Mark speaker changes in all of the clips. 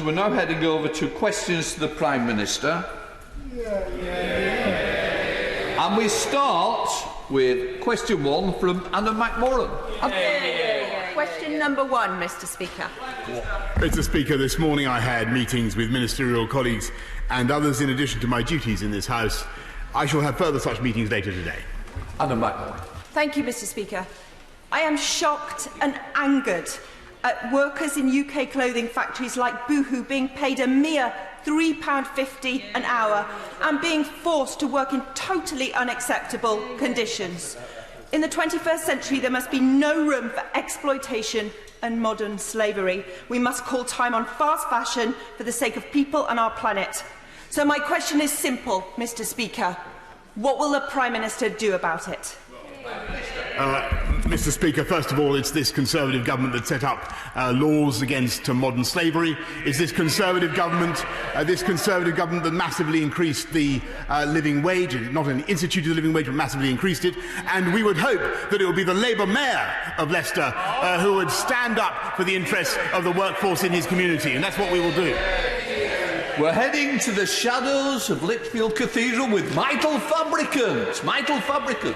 Speaker 1: We're now heading over to questions to the Prime Minister. And we start with question 1 from Anna McMorran.
Speaker 2: Question number 1, Mr. Speaker.
Speaker 3: Mr. Speaker, this morning I had meetings with ministerial colleagues and others in addition to my duties in this House. I shall have further such meetings later today.
Speaker 1: Anna McMorran.
Speaker 2: Thank you, Mr. Speaker. I am shocked and angered at workers in UK clothing factories like Boohoo being paid a mere £3.50 an hour and being forced to work in totally unacceptable conditions. In the 21st century, there must be no room for exploitation and modern slavery. We must call time on fast fashion for the sake of people and our planet. So my question is simple, Mr. Speaker. What will the Prime Minister do about it?
Speaker 3: Mr. Speaker, first of all, it's this Conservative government that set up laws against modern slavery. It's this Conservative government that massively increased the living wage. It not only instituted the living wage, but massively increased it. And we would hope that it would be the Labour Mayor of Leicester who would stand up for the interests of the workforce in his community, and that's what we will do.
Speaker 1: We're heading to the shadows of Lichfield Cathedral with Michael Fabricant. Michael Fabricant.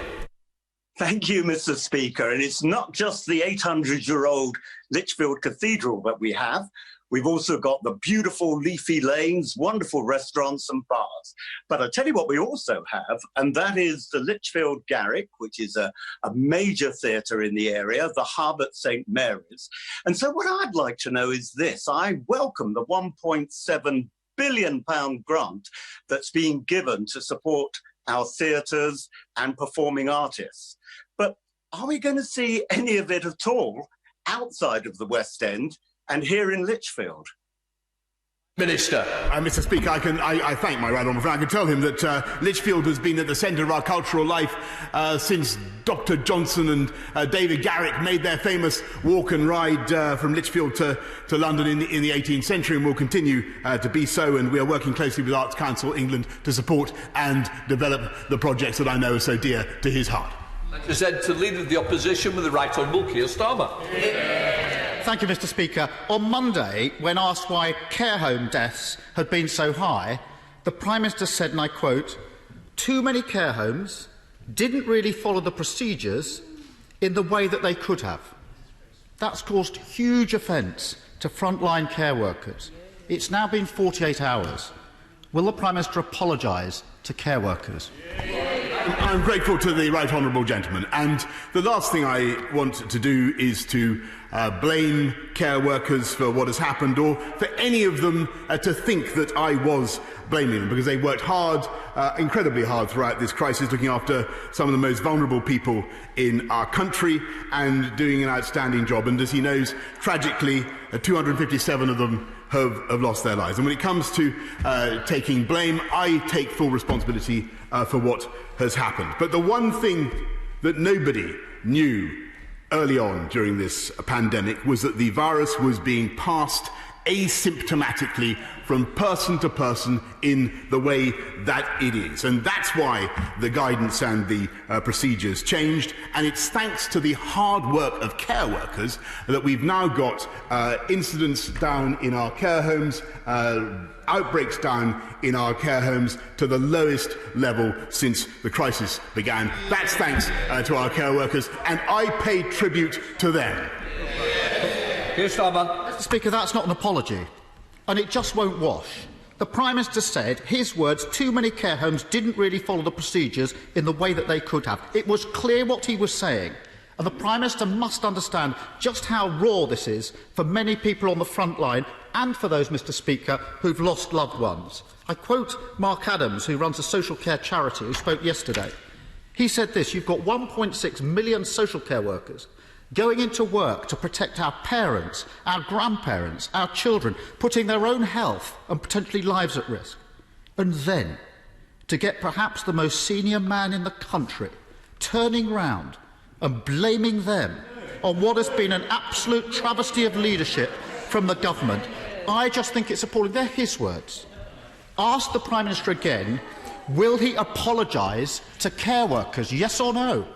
Speaker 4: Thank you, Mr. Speaker. And it's not just the 800-year-old Lichfield Cathedral that we have. We've also got the beautiful leafy lanes, wonderful restaurants and bars. But I tell you what we also have, and that is the Lichfield Garrick, which is a major theatre in the area, the Hub at St Mary's. And so what I'd like to know is this. I welcome the £1.7 billion grant that's being given to support our theatres and performing artists. But are we going to see any of it at all outside of the West End and here in Lichfield?
Speaker 1: Minister.
Speaker 3: Mr. Speaker, I thank my right honourable friend. I can tell him that Lichfield has been at the centre of our cultural life since Dr. Johnson and David Garrick made their famous walk and ride from Lichfield to London in the 18th century, and will continue to be so. And we are working closely with Arts Council England to support and develop the projects that I know are so dear to his heart.
Speaker 1: Present to Leader of the Opposition with the Right Honourable Keir Starmer.
Speaker 5: Thank you, Mr. Speaker. On Monday, when asked why care home deaths had been so high, the Prime Minister said, and I quote, "Too many care homes didn't really follow the procedures in the way that they could have." That's caused huge offence to frontline care workers. It's now been 48 hours. Will the Prime Minister apologise to care workers?
Speaker 3: I'm grateful to the right honourable gentleman, and the last thing I want to do is to blame care workers for what has happened, or for any of them to think that I was blaming them, because they worked hard, incredibly hard throughout this crisis, looking after some of the most vulnerable people in our country and doing an outstanding job. And as he knows, tragically, 257 of them have lost their lives. And when it comes to taking blame, I take full responsibility for what has happened. But the one thing that nobody knew early on during this pandemic was that the virus was being passed asymptomatically from person to person in the way that it is. And that's why the guidance and the procedures changed. And it's thanks to the hard work of care workers that we've now got incidents down in our care homes, outbreaks down in our care homes to the lowest level since the crisis began. That's thanks to our care workers, and I pay tribute to them.
Speaker 5: Mr. Speaker, that's not an apology, and it just won't wash. The Prime Minister said, his words, too many care homes didn't really follow the procedures in the way that they could have. It was clear what he was saying, and the Prime Minister must understand just how raw this is for many people on the front line and for those, Mr. Speaker, who've lost loved ones. I quote Mark Adams, who runs a social care charity, who spoke yesterday. He said this: "You've got 1.6 million social care workers going into work to protect our parents, our grandparents, our children, putting their own health and potentially lives at risk. And then, to get perhaps the most senior man in the country turning round and blaming them on what has been an absolute travesty of leadership from the government, I just think it's appalling." They're his words. Ask the Prime Minister again, will he apologise to care workers, yes or no?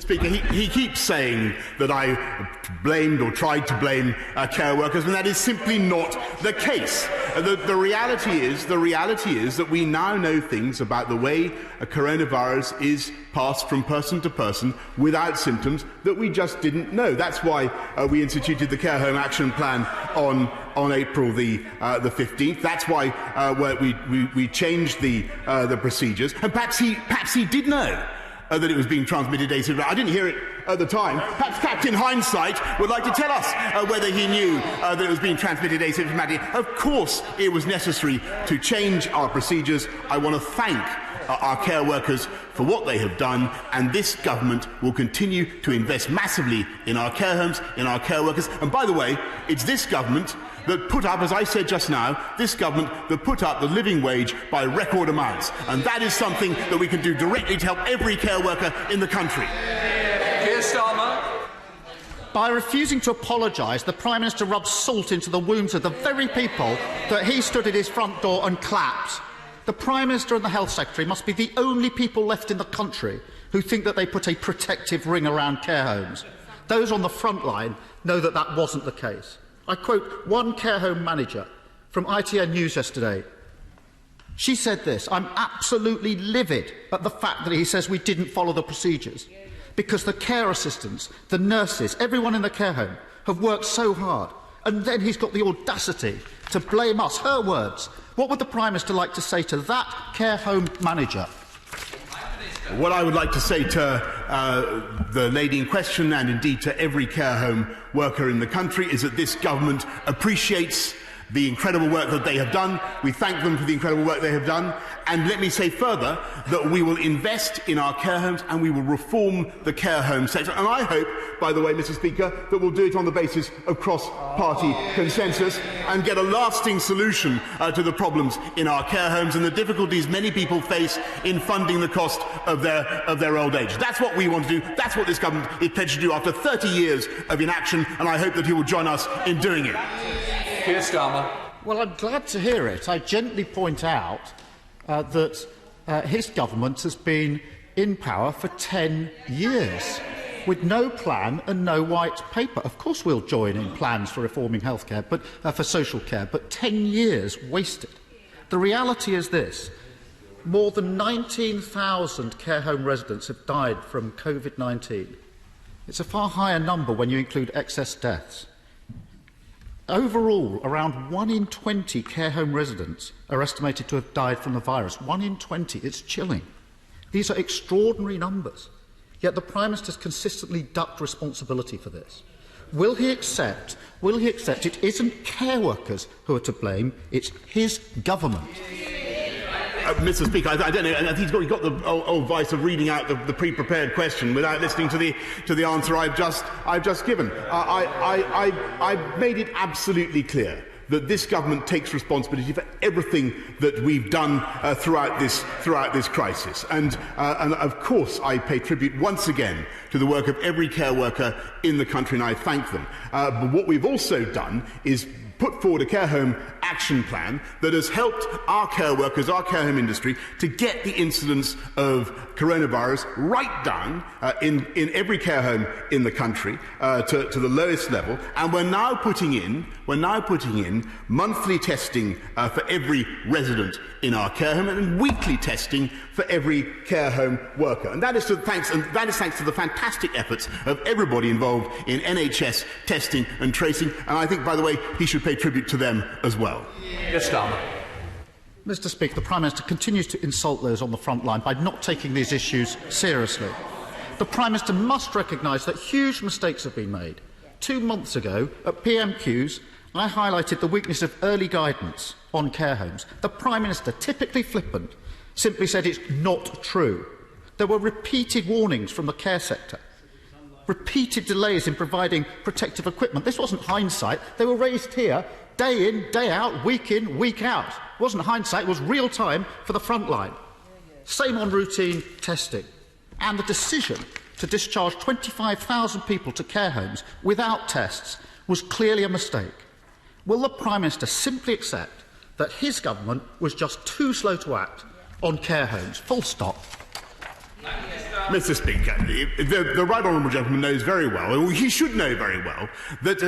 Speaker 3: Speaker, he keeps saying that I blamed or tried to blame care workers, and that is simply not the case. The reality is that we now know things about the way a coronavirus is passed from person to person without symptoms that we just didn't know. That's why we instituted the Care Home Action Plan on April the 15th. That's why we changed the procedures. And perhaps he did know that it was being transmitted asymptomatically. I didn't hear it at the time. Perhaps Captain Hindsight would like to tell us whether he knew that it was being transmitted asymptomatically. Of course, it was necessary to change our procedures. I want to thank our care workers for what they have done, and this government will continue to invest massively in our care homes, in our care workers. And by the way, it's this government that put up, as I said just now, this government that put up the living wage by record amounts. And that is something that we can do directly to help every care worker in the country.
Speaker 1: Keir Starmer.
Speaker 5: By refusing to apologise, the Prime Minister rubs salt into the wounds of the very people that he stood at his front door and clapped. The Prime Minister and the Health Secretary must be the only people left in the country who think that they put a protective ring around care homes. Those on the front line know that that wasn't the case. I quote one care home manager from ITN News yesterday. She said this: "I'm absolutely livid at the fact that he says we didn't follow the procedures, because the care assistants, the nurses, everyone in the care home have worked so hard, and then he's got the audacity to blame us." Her words. What would the Prime Minister like to say to that care home manager?
Speaker 3: What I would like to say to the lady in question, and indeed to every care home worker in the country, is that this government appreciates the incredible work that they have done. We thank them for the incredible work they have done. And let me say further that we will invest in our care homes and we will reform the care home sector. And I hope, by the way, Mr. Speaker, that we'll do it on the basis of cross-party consensus and get a lasting solution to the problems in our care homes and the difficulties many people face in funding the cost of their old age. That's what we want to do. That's what this government is pledged to do after 30 years of inaction, and I hope that he will join us in doing it.
Speaker 1: Keir Starmer.
Speaker 5: Well, I'm glad to hear it. I gently point out that his government has been in power for 10 years with no plan and no white paper. Of course we'll join in plans for reforming healthcare, but for social care, but 10 years wasted. The reality is this: more than 19,000 care home residents have died from COVID-19. It's a far higher number when you include excess deaths. Overall, around 1 in 20 care home residents are estimated to have died from the virus. 1 in 20. It's chilling. These are extraordinary numbers. Yet the Prime Minister has consistently ducked responsibility for this. Will he accept it isn't care workers who are to blame, it's his government?
Speaker 3: Mr. Speaker, I don't know. I think he's got the old vice of reading out the pre-prepared question without listening to the answer I've just given. I've made it absolutely clear that this government takes responsibility for everything that we've done throughout this crisis, and of course I pay tribute once again to the work of every care worker in the country, and I thank them. But what we've also done is put forward a care home action plan that has helped our care workers, our care home industry, to get the incidence of coronavirus right down in every care home in the country to the lowest level. And we're now putting in monthly testing for every resident in our care home and weekly testing for every care home worker. And that is thanks to the fantastic efforts of everybody involved in NHS testing and tracing. And I think, by the way, he should pay tribute to them as well.
Speaker 1: Yes, Starmer.
Speaker 5: Mr. Speaker, the Prime Minister continues to insult those on the front line by not taking these issues seriously. The Prime Minister must recognise that huge mistakes have been made. 2 months ago, at PMQs, I highlighted the weakness of early guidance on care homes. The Prime Minister, typically flippant, simply said it's not true. There were repeated warnings from the care sector, repeated delays in providing protective equipment. This wasn't hindsight. They were raised here day in, day out, week in, week out. It wasn't hindsight, it was real time for the front line. Same on routine testing. And the decision to discharge 25,000 people to care homes without tests was clearly a mistake. Will the Prime Minister simply accept that his government was just too slow to act on care homes? Full stop.
Speaker 3: Mr. Speaker, the right honourable gentleman knows very well, or he should know very well, that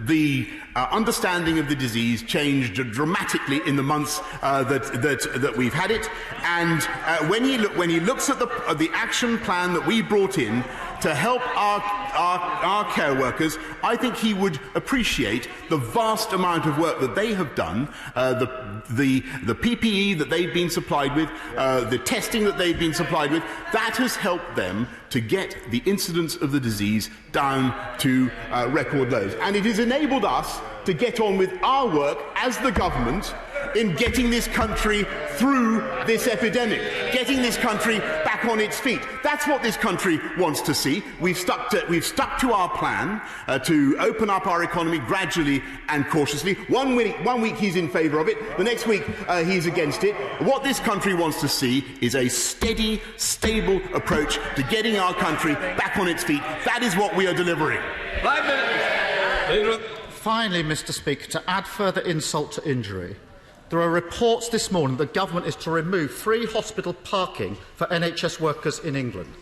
Speaker 3: the understanding of the disease changed dramatically in the months that we've had it, and when he looks at the action plan that we brought in to help our care workers, I think he would appreciate the vast amount of work that they have done, the PPE that they've been supplied with, the testing that they've been supplied with. That has helped them to get the incidence of the disease down to record lows. And it has enabled us to get on with our work as the government in getting this country through this epidemic, getting this country back on its feet. That's what this country wants to see. We've stuck to our plan to open up our economy gradually and cautiously. One week he's in favour of it, the next week he's against it. What this country wants to see is a steady, stable approach to getting our country back on its feet. That is what we are delivering.
Speaker 5: Finally, Mr. Speaker, to add further insult to injury, there are reports this morning that the government is to remove free hospital parking for NHS workers in England.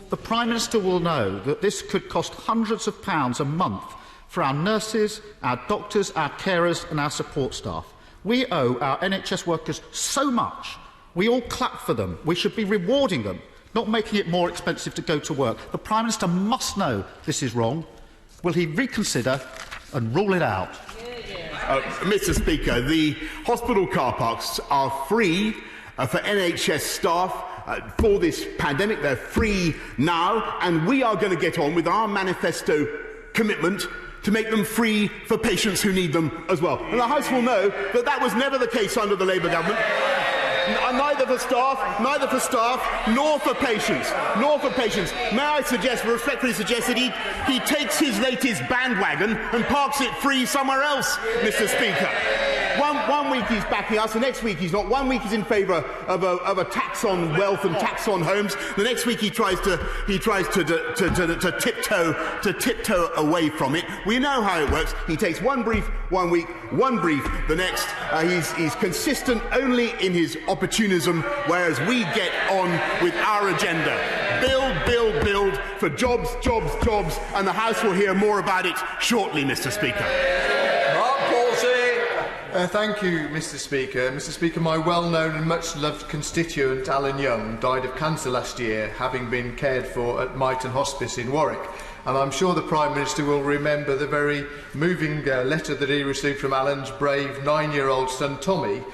Speaker 5: The Prime Minister will know that this could cost hundreds of pounds a month for our nurses, our doctors, our carers and our support staff. We owe our NHS workers so much. We all clap for them. We should be rewarding them, not making it more expensive to go to work. The Prime Minister must know this is wrong. Will he reconsider and rule it out?
Speaker 3: Mr. Speaker, the hospital car parks are free for NHS staff for this pandemic. They're free now, and we are going to get on with our manifesto commitment to make them free for patients who need them as well. And the House will know that that was never the case under the Labour government. Neither for staff, nor for patients, May I respectfully suggest that he takes his latest bandwagon and parks it free somewhere else, Mr. Speaker. One week he's backing us, the next week he's not. One week he's in favour of a tax on wealth and tax on homes. The next week he tries to tiptoe away from it. We know how it works. He takes one brief one week, one brief the next. He's consistent only in his opportunism, whereas we get on with our agenda. Build for jobs, and the House will hear more about it shortly, Mr. Speaker.
Speaker 6: Thank you, Mr. Speaker. Mr. Speaker, my well-known and much-loved constituent, Alan Young, died of cancer last year, having been cared for at Myton Hospice in Warwick. And I'm sure the Prime Minister will remember the very moving letter that he received from Alan's brave 9-year-old son, Tommy,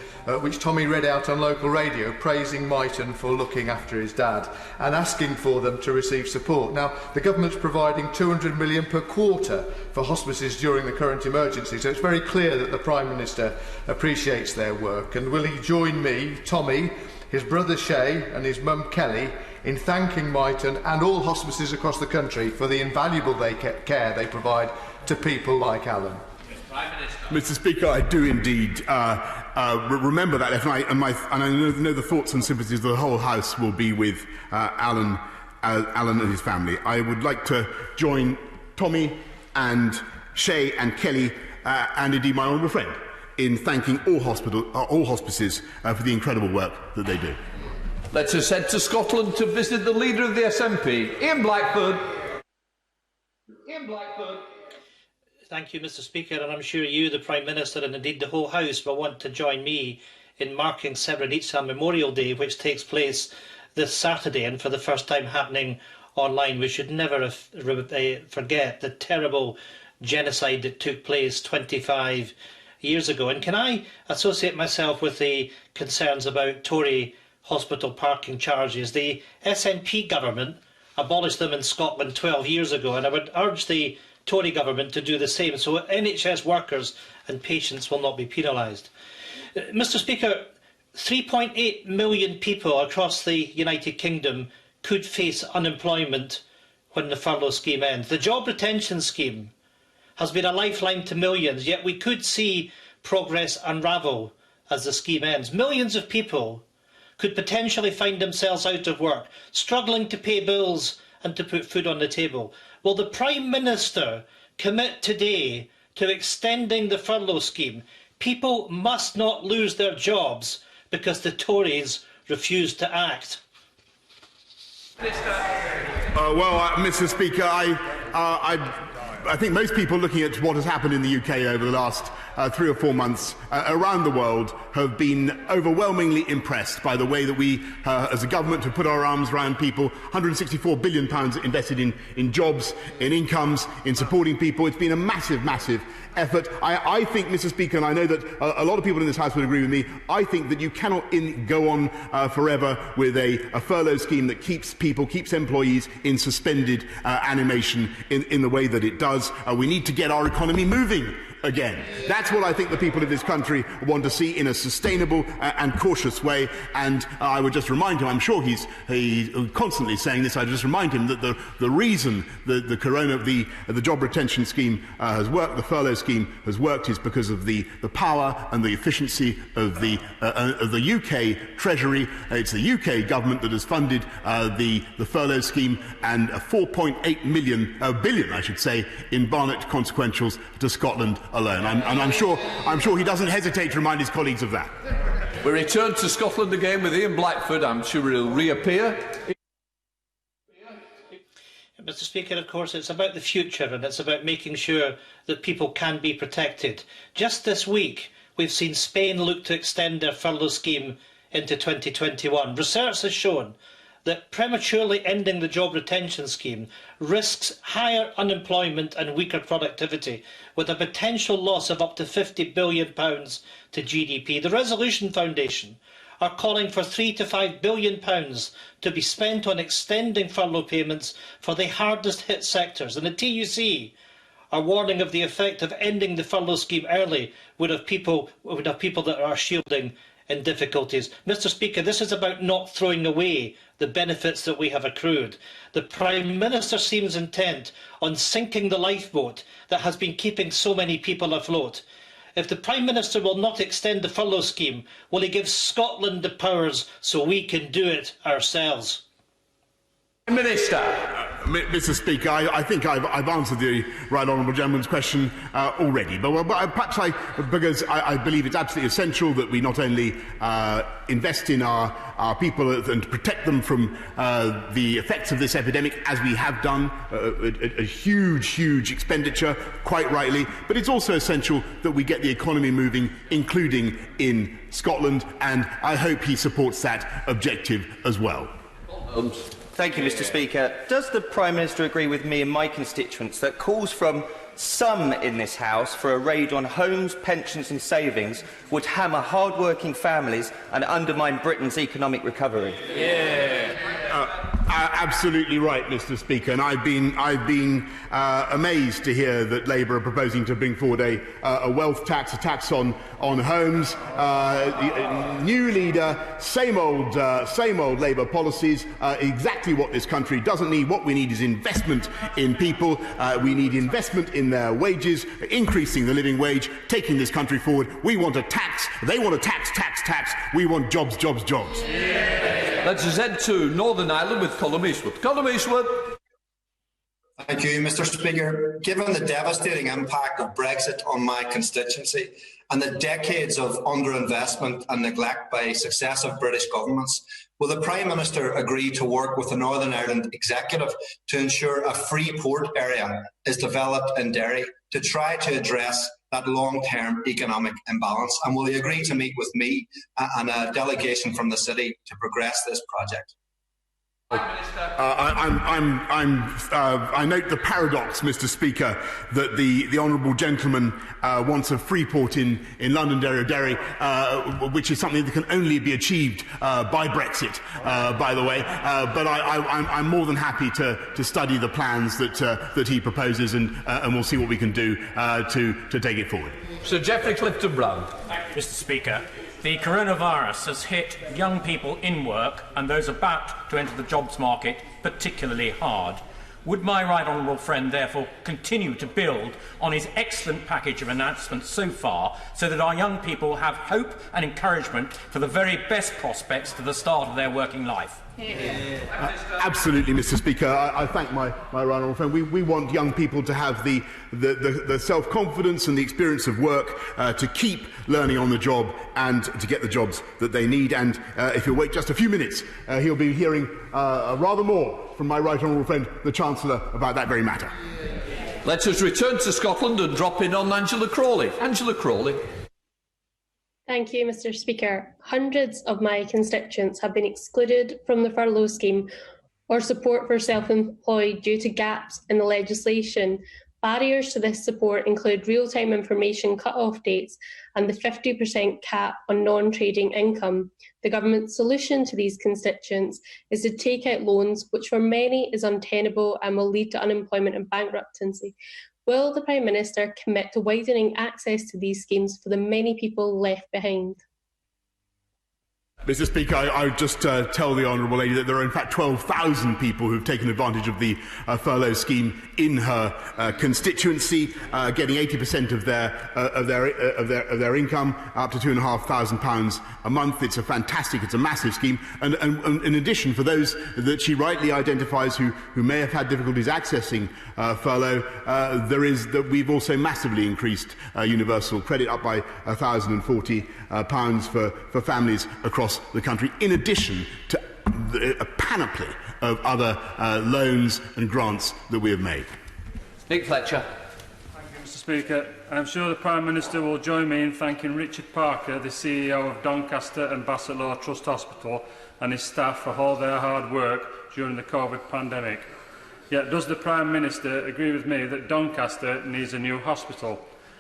Speaker 6: which Tommy read out on local radio, praising Myton for looking after his dad and asking for them to receive support. Now, the government's providing £200 million per quarter for hospices during the current emergency, so it's very clear that the Prime Minister appreciates their work. And will he join me, Tommy, his brother Shay and his mum Kelly in thanking Myton and all hospices across the country for the invaluable care they provide to people like Alan?
Speaker 3: Mr. Speaker, I do indeed remember that, and I know the thoughts and sympathies of the whole House will be with Alan and his family. I would like to join Tommy and Shay and Kelly and indeed my honourable friend in thanking all hospices for the incredible work that they do.
Speaker 1: Let us head to Scotland to visit the leader of the SNP, Ian Blackford.
Speaker 7: Thank you, Mr. Speaker, and I'm sure you, the Prime Minister, and indeed the whole House will want to join me in marking Srebrenica Memorial Day, which takes place this Saturday and for the first time happening online. We should never forget the terrible genocide that took place 25 years ago. And can I associate myself with the concerns about Tory hospital parking charges? The SNP government abolished them in Scotland 12 years ago, and I would urge the Tory government to do the same, so NHS workers and patients will not be penalised. Mr. Speaker, 3.8 million people across the United Kingdom could face unemployment when the furlough scheme ends. The job retention scheme has been a lifeline to millions, yet we could see progress unravel as the scheme ends. Millions of people could potentially find themselves out of work, struggling to pay bills and to put food on the table. Will the Prime Minister commit today to extending the furlough scheme? People must not lose their jobs because the Tories refuse to act.
Speaker 1: Minister.
Speaker 3: Mr. Speaker, I think most people looking at what has happened in the UK over the last 3 or 4 months around the world have been overwhelmingly impressed by the way that we, as a government, have put our arms around people. £164 billion invested in jobs, in incomes, in supporting people. It's been a massive, massive effort. I think, Mr. Speaker, and I know that a lot of people in this House would agree with me, I think that you cannot go on forever with a furlough scheme that keeps employees in suspended animation in the way that it does. We need to get our economy moving again. That's what I think the people of this country want to see in a sustainable and cautious way. And I would just remind him, I'm sure he's constantly saying this, I just remind him that the reason the job retention scheme has worked, the furlough scheme has worked, is because of the power and the efficiency of the UK Treasury. It's the UK government that has funded the furlough scheme, and 4.8 billion, I should say, in Barnett consequentials to Scotland alone. I'm sure he doesn't hesitate to remind his colleagues of that.
Speaker 1: We return to Scotland again with Ian Blackford. I'm sure he'll reappear.
Speaker 7: Mr. Speaker, of course, it's about the future, and it's about making sure that people can be protected. Just this week, we've seen Spain look to extend their furlough scheme into 2021. Research has shown that prematurely ending the job retention scheme risks higher unemployment and weaker productivity, with a potential loss of up to £50 billion to GDP. The Resolution Foundation are calling for £3 to £5 billion to be spent on extending furlough payments for the hardest hit sectors, and the TUC are warning of the effect of ending the furlough scheme early would have people that are shielding in difficulties. Mr. Speaker, this is about not throwing away the benefits that we have accrued. The Prime Minister seems intent on sinking the lifeboat that has been keeping so many people afloat. If the Prime Minister will not extend the furlough scheme, will he give Scotland the powers so we can do it ourselves?
Speaker 1: Minister.
Speaker 3: Mr. Speaker, I think I've answered the right honourable gentleman's question already, but perhaps because I believe it's absolutely essential that we not only invest in our people and protect them from the effects of this epidemic, as we have done, a huge expenditure, quite rightly, but it's also essential that we get the economy moving, including in Scotland, and I hope he supports that objective as well.
Speaker 8: Thank you, Mr. Speaker. Does the Prime Minister agree with me and my constituents that calls from some in this House for a raid on homes, pensions and savings would hammer hard-working families and undermine Britain's economic recovery?
Speaker 3: Absolutely right, Mr. Speaker, and I've been amazed to hear that Labour are proposing to bring forward a wealth tax, a tax on homes. New leader, same old Labour policies. Exactly what this country doesn't need. What we need is investment in people. We need investment in their wages, increasing the living wage, taking this country forward. We want a tax. They want a tax. We want jobs.
Speaker 1: Let's head to Northern Ireland with Colm Eastwood. Colm Eastwood.
Speaker 9: Thank you, Mr. Speaker. Given the devastating impact of Brexit on my constituency and the decades of underinvestment and neglect by successive British governments, will the Prime Minister agree to work with the Northern Ireland Executive to ensure a free port area is developed in Derry to try to address that long-term economic imbalance? And will he agree to meet with me and a delegation from the city to progress this project?
Speaker 3: I note the paradox, Mr. Speaker, that the honourable gentleman wants a free port in Londonderry, which is something that can only be achieved by Brexit, by the way. But I'm more than happy to study the plans that he proposes, and we'll see what we can do to take it forward.
Speaker 1: Sir Geoffrey Clifton-Brown.
Speaker 10: Mr. Speaker, the coronavirus has hit young people in work and those about to enter the jobs market particularly hard. Would my right honourable friend therefore continue to build on his excellent package of announcements so far, so that our young people have hope and encouragement for the very best prospects to the start of their working life?
Speaker 3: Absolutely, Mr. Speaker. I thank my right honourable friend. We want young people to have the self-confidence and the experience of work to keep learning on the job and to get the jobs that they need. And if you'll wait just a few minutes, he'll be hearing rather more from my right honourable friend, the Chancellor, about that very matter.
Speaker 1: Let us return to Scotland and drop in on Angela Crawley. Angela Crawley.
Speaker 11: Thank you, Mr Speaker. Hundreds of my constituents have been excluded from the furlough scheme or support for self-employed due to gaps in the legislation. Barriers to this support include real-time information cut-off dates and the 50% cap on non-trading income. The government's solution to these constituents is to take out loans, which for many is untenable and will lead to unemployment and bankruptcy. Will the Prime Minister commit to widening access to these schemes for the many people left behind?
Speaker 3: Mr Speaker, I would just tell the Honourable Lady that there are in fact 12,000 people who have taken advantage of the furlough scheme in her constituency, getting 80% of their income, up to £2,500 a month. It's a massive scheme. And in addition, for those that she rightly identifies who may have had difficulties accessing furlough, we've also massively increased universal credit, up by £1,040 for families across the country, in addition to a panoply of other loans and grants that we have made.
Speaker 1: Nick Fletcher.
Speaker 12: Thank you, Mr Speaker. I'm sure the Prime Minister will join me in thanking Richard Parker, the CEO of Doncaster and Bassetlaw Trust Hospital, and his staff for all their hard work during the COVID pandemic. Yet does the Prime Minister agree with me that Doncaster needs a new hospital?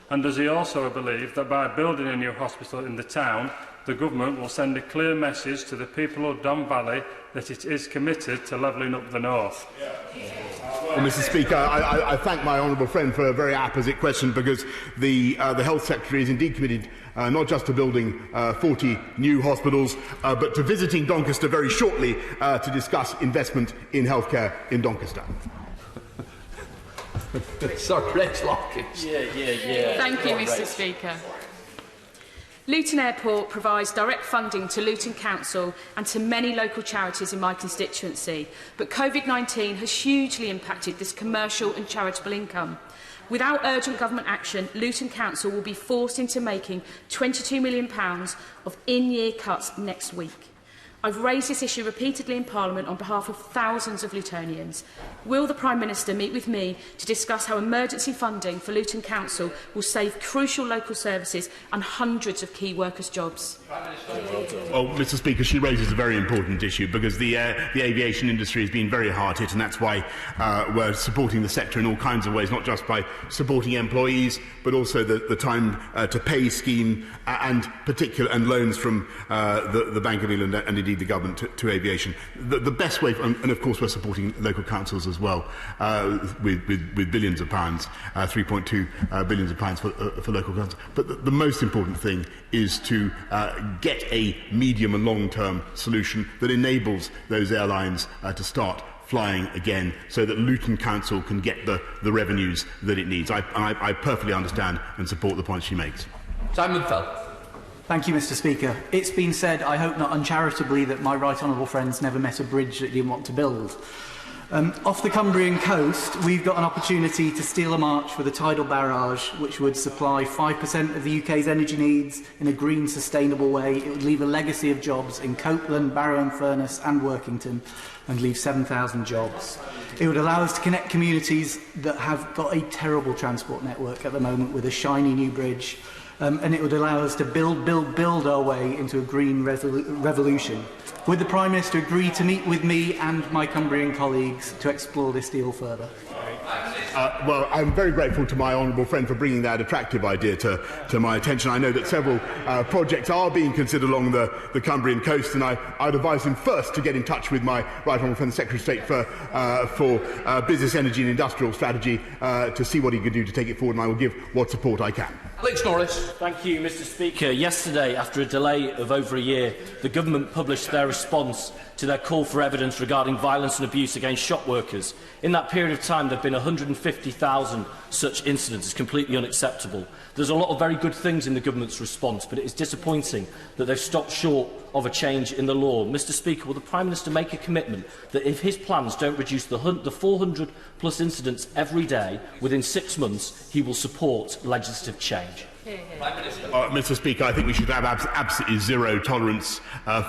Speaker 12: And does he also believe that by building a new hospital in the town, the government will send a clear message to the people of Don Valley that it is committed to levelling up the north?
Speaker 3: Well, Mr Speaker, I thank my honourable friend for a very apposite question, because the Health Secretary is indeed committed not just to building 40 new hospitals, but to visiting Doncaster very shortly to discuss investment in healthcare in Doncaster.
Speaker 1: Sorry, Rex Lockins.
Speaker 13: Yeah. Thank you, Mr Speaker. Luton Airport provides direct funding to Luton Council and to many local charities in my constituency, but COVID-19 has hugely impacted this commercial and charitable income. Without urgent government action, Luton Council will be forced into making £22 million of in-year cuts next week. I've raised this issue repeatedly in Parliament on behalf of thousands of Lutonians. Will the Prime Minister meet with me to discuss how emergency funding for Luton Council will save crucial local services and hundreds of key workers' jobs?
Speaker 3: Well, Mr Speaker, she raises a very important issue, because the aviation industry has been very hard hit, and that's why we're supporting the sector in all kinds of ways, not just by supporting employees, but also the time to pay scheme and loans from the Bank of England and indeed the government to aviation. The best way, and of course we're supporting local councils as well, with billions of pounds, 3.2 billions of pounds for local councils. But the most important thing is to get a medium and long-term solution that enables those airlines to start flying again, so that Luton Council can get the revenues that it needs. I perfectly understand and support the point she makes.
Speaker 1: Simon Fell.
Speaker 14: Thank you, Mr Speaker. It's been said, I hope not uncharitably, that my right honourable friends never met a bridge that he didn't want to build. Off the Cumbrian coast, we've got an opportunity to steal a march with a tidal barrage which would supply 5% of the UK's energy needs in a green, sustainable way. It would leave a legacy of jobs in Copeland, Barrow-in-Furness and Workington, and leave 7,000 jobs. It would allow us to connect communities that have got a terrible transport network at the moment with a shiny new bridge. And it would allow us to build our way into a green revolution. Would the Prime Minister agree to meet with me and my Cumbrian colleagues to explore this deal further?
Speaker 3: Well, I'm very grateful to my honourable friend for bringing that attractive idea to my attention. I know that several projects are being considered along the Cumbrian coast, and I'd advise him first to get in touch with my right honourable friend, the Secretary of State for Business, Energy and Industrial Strategy, to see what he can do to take it forward, and I will give what support I can.
Speaker 1: Alex Norris.
Speaker 15: Thank you, Mr Speaker. Yesterday, after a delay of over a year, the government published their response to their call for evidence regarding violence and abuse against shop workers. In that period of time, there have been 150,000 such incidents. It's completely unacceptable. There's a lot of very good things in the government's response, but it is disappointing that they've stopped short of a change in the law. Mr Speaker, will the Prime Minister make a commitment that if his plans don't reduce the 400+ incidents every day within 6 months, he will support legislative change?
Speaker 3: Mr. Speaker, I think we should have absolutely zero tolerance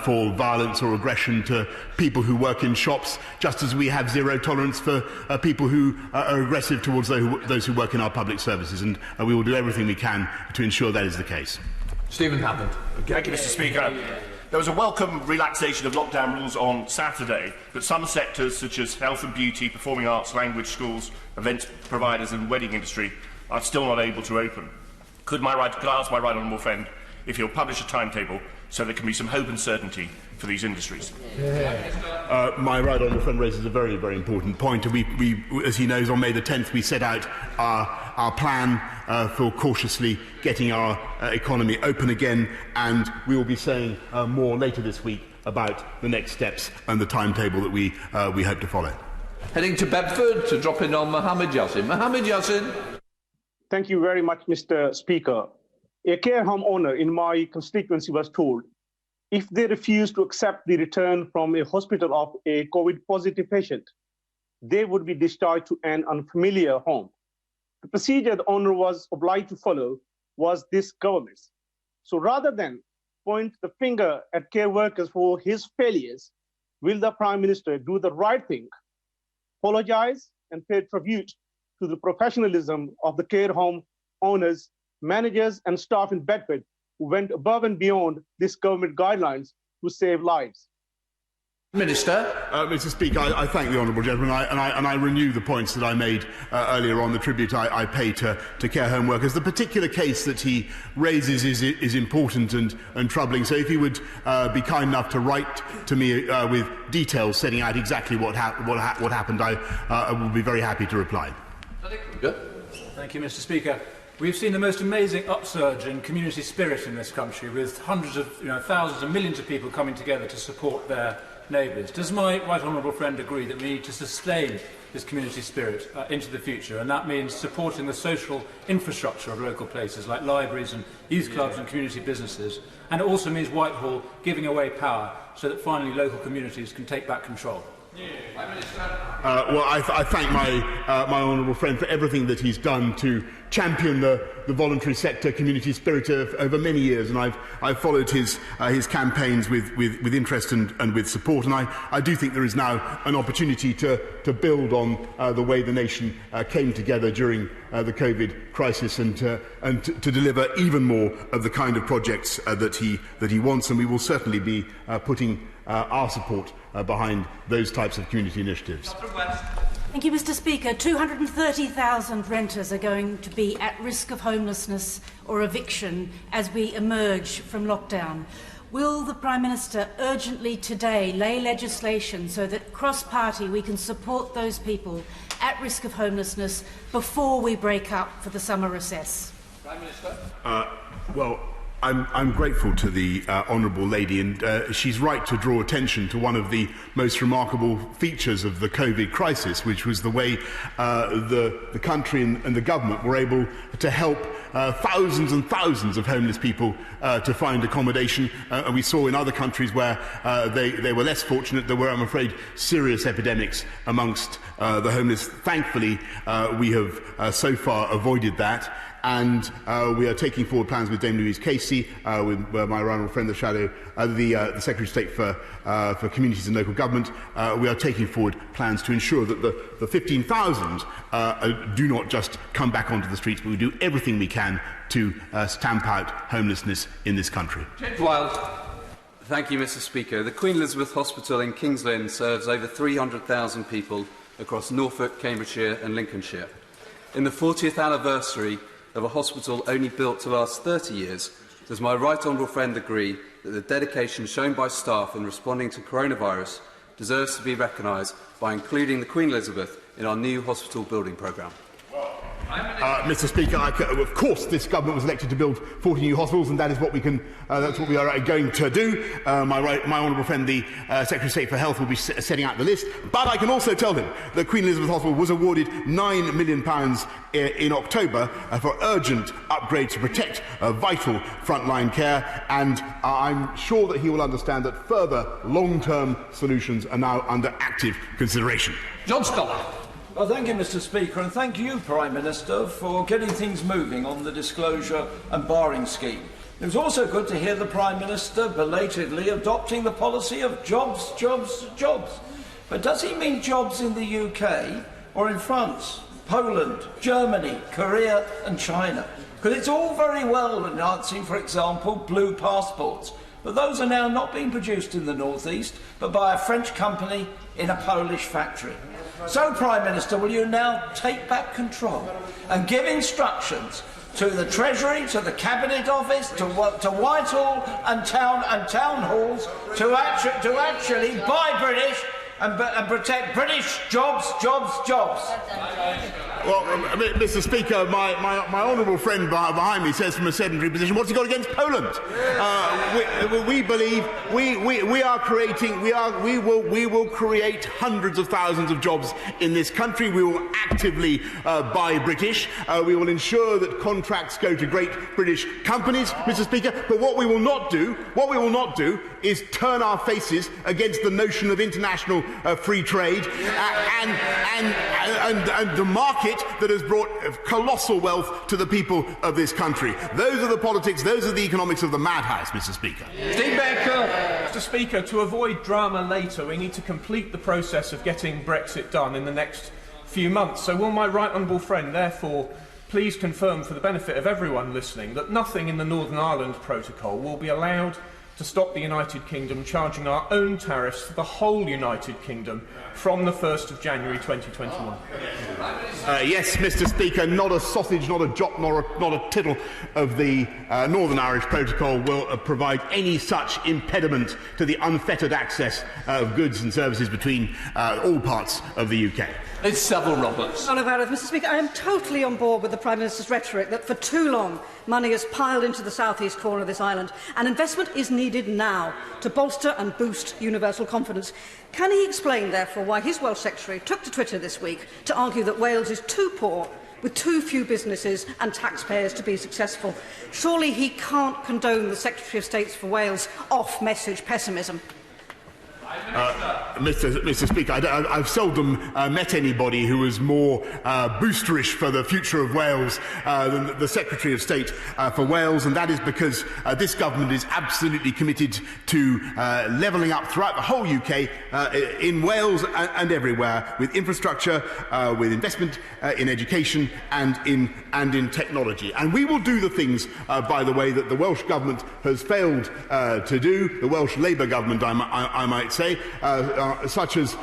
Speaker 3: for violence or aggression to people who work in shops, just as we have zero tolerance for people who are aggressive towards those who work in our public services, and we will do everything we can to ensure that is the case.
Speaker 16: Stephen Hammond.
Speaker 17: Thank you, Mr. Speaker. There was a welcome relaxation of lockdown rules on Saturday, but some sectors such as health and beauty, performing arts, language schools, events providers and wedding industry are still not able to open. Could I ask my right honourable friend if he'll publish a timetable so there can be some hope and certainty for these industries?
Speaker 3: My right honourable friend raises a very, very important point. We, as he knows, on May the 10th we set out our plan for cautiously getting our economy open again, and we will be saying more later this week about the next steps and the timetable that we hope to follow.
Speaker 1: Heading to Bedford to drop in on Mohammed Yassin. Mohammed Yassin.
Speaker 18: Thank you very much, Mr. Speaker. A care home owner in my constituency was told if they refuse to accept the return from a hospital of a COVID-positive patient, they would be discharged to an unfamiliar home. The procedure the owner was obliged to follow was this government's. So rather than point the finger at care workers for his failures, will the Prime Minister do the right thing, apologise and pay tribute to the professionalism of the care home owners, managers and staff in Bedford who went above and beyond this government guidelines to save lives?
Speaker 3: Minister. Mr. Speaker, I thank the honourable gentleman, and I renew the points that I made earlier on the tribute I pay to care home workers. The particular case that he raises is important and troubling, so if he would be kind enough to write to me with details setting out exactly what happened, I will be very happy to reply.
Speaker 19: Thank you, Mr. Speaker. We've seen the most amazing upsurge in community spirit in this country, with hundreds of, thousands and millions of people coming together to support their neighbours. Does my right honourable friend agree that we need to sustain this community spirit into the future, and that means supporting the social infrastructure of local places like libraries and youth clubs and community businesses, and it also means Whitehall giving away power so that finally local communities can take back control?
Speaker 3: Well, I thank my honourable friend for everything that he's done to champion the voluntary sector community spirit over many years, and I've followed his campaigns with interest and with support, and I do think there is now an opportunity to build on the way the nation came together during the COVID crisis and to deliver even more of the kind of projects that he wants, and we will certainly be putting our support behind those types of community initiatives.
Speaker 20: Thank you, Mr. Speaker. 230,000 renters are going to be at risk of homelessness or eviction as we emerge from lockdown. Will the Prime Minister urgently today lay legislation so that cross-party we can support those people at risk of homelessness before we break up for the summer recess?
Speaker 3: Prime Minister. Well, I'm grateful to the honourable lady, and she's right to draw attention to one of the most remarkable features of the COVID crisis, which was the way the country and the government were able to help thousands and thousands of homeless people to find accommodation. And we saw in other countries where they were less fortunate, there were, I'm afraid, serious epidemics amongst the homeless. Thankfully, we have so far avoided that. And we are taking forward plans with Dame Louise Casey, with my honourable friend, the Secretary of State for Communities and Local Government. We are taking forward plans to ensure that the 15,000 do not just come back onto the streets, but we do everything we can to stamp out homelessness in this country.
Speaker 21: Thank you, Mr. Speaker. The Queen Elizabeth Hospital in Kings Lynn serves over 300,000 people across Norfolk, Cambridgeshire and Lincolnshire. In the 40th anniversary of a hospital only built to last 30 years, does my right honourable friend agree that the dedication shown by staff in responding to coronavirus deserves to be recognised by including the Queen Elizabeth in our new hospital building programme?
Speaker 3: Mr. Speaker, of course this government was elected to build 40 new hospitals, and that is what we can. That's what we are going to do. My honourable friend, the Secretary of State for Health, will be setting out the list. But I can also tell him that Queen Elizabeth Hospital was awarded £9 million in October for urgent upgrades to protect vital frontline care, and I'm sure that he will understand that further long-term solutions are now under active consideration.
Speaker 1: John Scholar.
Speaker 16: Well, thank you, Mr. Speaker, and thank you, Prime Minister, for getting things moving on the disclosure and barring scheme. It was also good to hear the Prime Minister belatedly adopting the policy of jobs, jobs, jobs. But does he mean jobs in the UK or in France, Poland, Germany, Korea and China? Because it's all very well announcing, for example, blue passports, but those are now not being produced in the North East, but by a French company in a Polish factory. So, Prime Minister, will you now take back control and give instructions to the Treasury, to the Cabinet Office, to Whitehall and town halls to actually buy British and protect British jobs, jobs, jobs?
Speaker 3: Well, Mr. Speaker, my honourable friend behind me says from a sedentary position, what's he got against Poland? We believe we will create hundreds of thousands of jobs in this country. We will actively buy British. We will ensure that contracts go to great British companies, Mr. Speaker. But what we will not do is turn our faces against the notion of international free trade and the market that has brought colossal wealth to the people of this country. Those are the politics, those are the economics of the madhouse, Mr. Speaker.
Speaker 22: Steve Baker. Mr. Speaker, to avoid drama later, we need to complete the process of getting Brexit done in the next few months. So will my right honourable friend therefore please confirm, for the benefit of everyone listening, that nothing in the Northern Ireland Protocol will be allowed to stop the United Kingdom charging our own tariffs for the whole United Kingdom from the 1st of January 2021?
Speaker 3: Yes, Mr. Speaker, not a sausage, not a jot, not a tittle of the Northern Irish Protocol will provide any such impediment to the unfettered access of goods and services between all parts of the UK.
Speaker 22: It's Savile Roberts.
Speaker 23: Mr. Speaker, I am totally on board with the Prime Minister's rhetoric that for too long money has piled into the south-east corner of this island, and investment is needed now to bolster and boost universal confidence. Can he explain, therefore, why his Welsh Secretary took to Twitter this week to argue that Wales is too poor, with too few businesses and taxpayers to be successful? Surely he can't condone the Secretary of State's for Wales off-message pessimism.
Speaker 3: Mr. Speaker, I've seldom met anybody who was more boosterish for the future of Wales than the Secretary of State for Wales, and that is because this government is absolutely committed to levelling up throughout the whole UK, in Wales and everywhere, with infrastructure, with investment in education and in technology. And we will do the things, by the way, that the Welsh Government has failed to do, the Welsh Labour Government, I might say, such as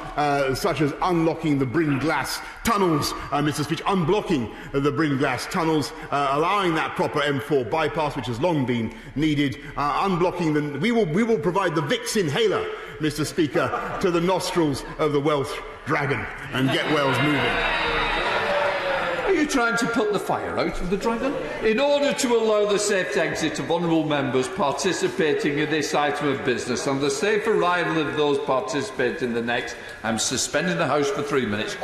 Speaker 3: unlocking the Bryn Glas tunnels, Mr. Speaker, unblocking the Bryn Glas tunnels, allowing that proper M4 bypass, which has long been needed, unblocking them. We will provide the Vicks inhaler, Mr. Speaker, to the nostrils of the Welsh dragon and get Wales moving.
Speaker 1: Are you trying to put the fire out of the dragon? In order to allow the safe exit of honourable members participating in this item of business and the safe arrival of those participating in the next, I'm suspending the House for 3 minutes.